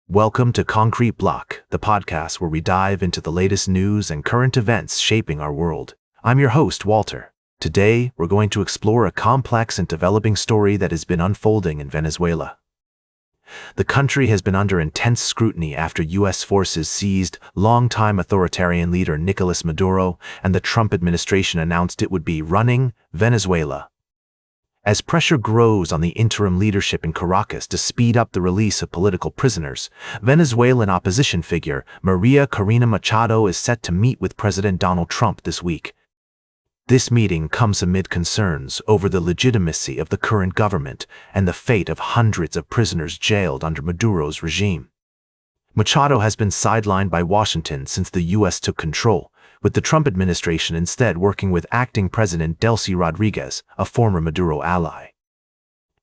Welcome to Concrete Block, the podcast where we dive into the latest news and current events shaping our world. I'm your host, Walter. Today, we're going to explore a complex and developing story that has been unfolding in Venezuela. The country has been under intense scrutiny after U.S. forces seized longtime authoritarian leader Nicolas Maduro, and the Trump administration announced it would be running Venezuela. As pressure grows on the interim leadership in Caracas to speed up the release of political prisoners, Venezuelan opposition figure Maria Corina Machado is set to meet with President Donald Trump this week. This meeting comes amid concerns over the legitimacy of the current government and the fate of hundreds of prisoners jailed under Maduro's regime. Machado has been sidelined by Washington since the U.S. took control, with the Trump administration instead working with acting President Delcy Rodriguez, a former Maduro ally.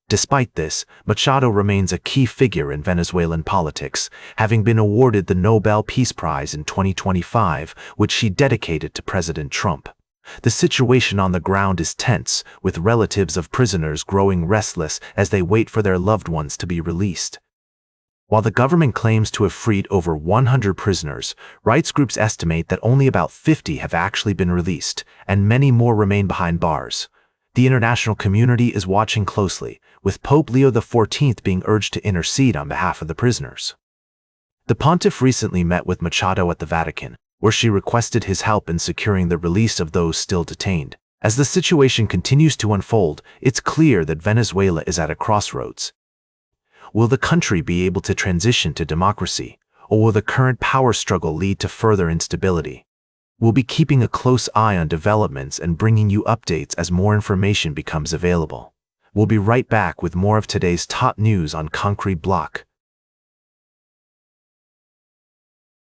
Despite this, Machado remains a key figure in Venezuelan politics, having been awarded the Nobel Peace Prize in 2025, which she dedicated to President Trump. The situation on the ground is tense, with relatives of prisoners growing restless as they wait for their loved ones to be released. While the government claims to have freed over 100 prisoners, rights groups estimate that only about 50 have actually been released, and many more remain behind bars. The international community is watching closely, with Pope Leo XIV being urged to intercede on behalf of the prisoners. The pontiff recently met with Machado at the Vatican, where she requested his help in securing the release of those still detained. As the situation continues to unfold, it's clear that Venezuela is at a crossroads. Will the country be able to transition to democracy, or will the current power struggle lead to further instability? We'll be keeping a close eye on developments and bringing you updates as more information becomes available. We'll be right back with more of today's top news on Concrete Block.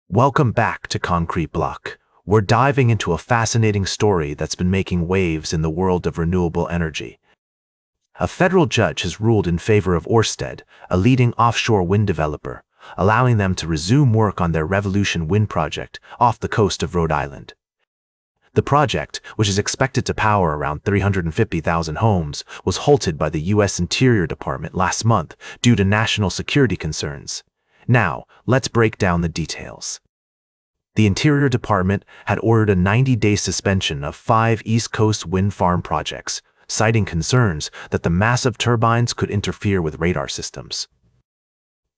Welcome back to Concrete Block. We're diving into a fascinating story that's been making waves in the world of renewable energy. A federal judge has ruled in favor of Ørsted, a leading offshore wind developer, allowing them to resume work on their Revolution wind project off the coast of Rhode Island. The project, which is expected to power around 350,000 homes, was halted by the U.S. Interior Department last month due to national security concerns. Now, let's break down the details. The Interior Department had ordered a 90-day suspension of 5 East Coast wind farm projects, citing concerns that the massive turbines could interfere with radar systems.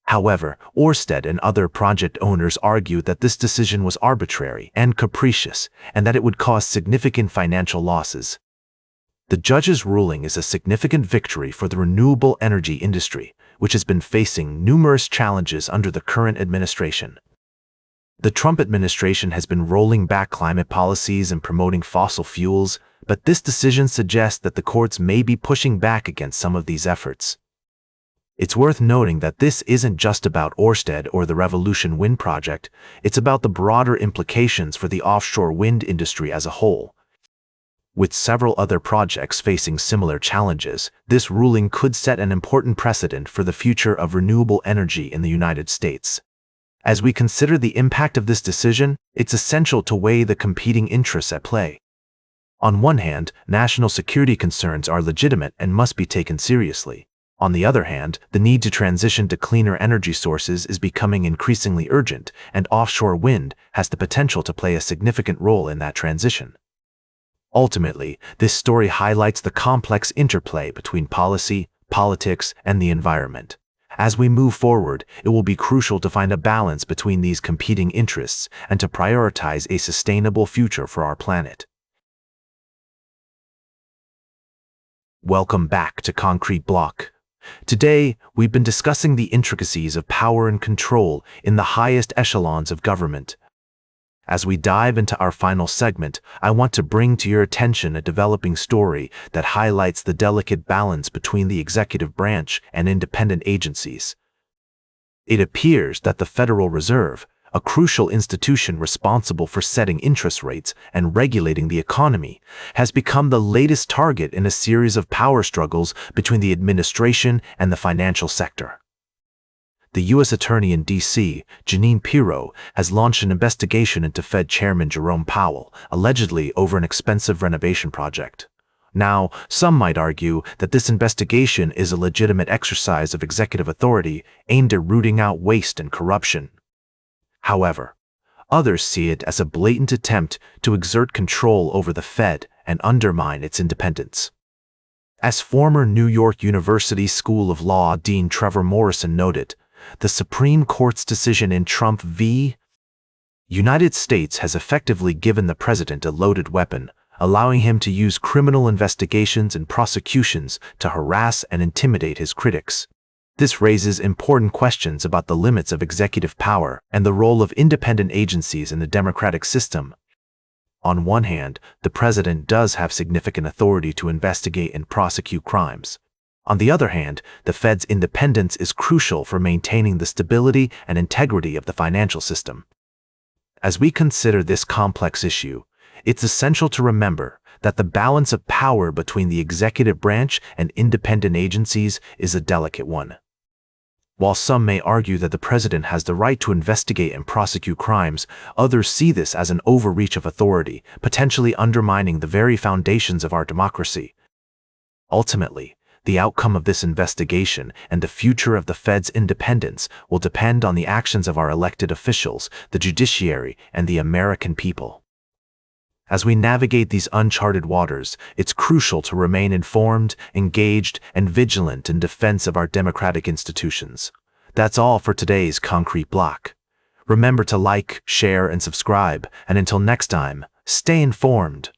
However, Ørsted and other project owners argued that this decision was arbitrary and capricious, and that it would cause significant financial losses. The judge's ruling is a significant victory for the renewable energy industry, which has been facing numerous challenges under the current administration. The Trump administration has been rolling back climate policies and promoting fossil fuels, but this decision suggests that the courts may be pushing back against some of these efforts. It's worth noting that this isn't just about Ørsted or the Revolution wind project, it's about the broader implications for the offshore wind industry as a whole. With several other projects facing similar challenges, this ruling could set an important precedent for the future of renewable energy in the United States. As we consider the impact of this decision, it's essential to weigh the competing interests at play. On one hand, national security concerns are legitimate and must be taken seriously. On the other hand, the need to transition to cleaner energy sources is becoming increasingly urgent, and offshore wind has the potential to play a significant role in that transition. Ultimately, this story highlights the complex interplay between policy, politics, and the environment. As we move forward, it will be crucial to find a balance between these competing interests and to prioritize a sustainable future for our planet. Welcome back to Concrete Block. Today, we've been discussing the intricacies of power and control in the highest echelons of government. As we dive into our final segment, I want to bring to your attention a developing story that highlights the delicate balance between the executive branch and independent agencies. It appears that the Federal Reserve, a crucial institution responsible for setting interest rates and regulating the economy, has become the latest target in a series of power struggles between the administration and the financial sector. The U.S. Attorney in D.C., Jeanine Pirro, has launched an investigation into Fed Chairman Jerome Powell, allegedly over an expensive renovation project. Now, some might argue that this investigation is a legitimate exercise of executive authority aimed at rooting out waste and corruption. However, others see it as a blatant attempt to exert control over the Fed and undermine its independence. As former New York University School of Law Dean Trevor Morrison noted, the Supreme Court's decision in Trump v. United States has effectively given the president a loaded weapon, allowing him to use criminal investigations and prosecutions to harass and intimidate his critics. This raises important questions about the limits of executive power and the role of independent agencies in the democratic system. On one hand, the president does have significant authority to investigate and prosecute crimes. On the other hand, the Fed's independence is crucial for maintaining the stability and integrity of the financial system. As we consider this complex issue, it's essential to remember that the balance of power between the executive branch and independent agencies is a delicate one. While some may argue that the president has the right to investigate and prosecute crimes, others see this as an overreach of authority, potentially undermining the very foundations of our democracy. Ultimately, the outcome of this investigation and the future of the Fed's independence will depend on the actions of our elected officials, the judiciary, and the American people. As we navigate these uncharted waters, it's crucial to remain informed, engaged, and vigilant in defense of our democratic institutions. That's all for today's Concrete Block. Remember to like, share, and subscribe, and until next time, stay informed.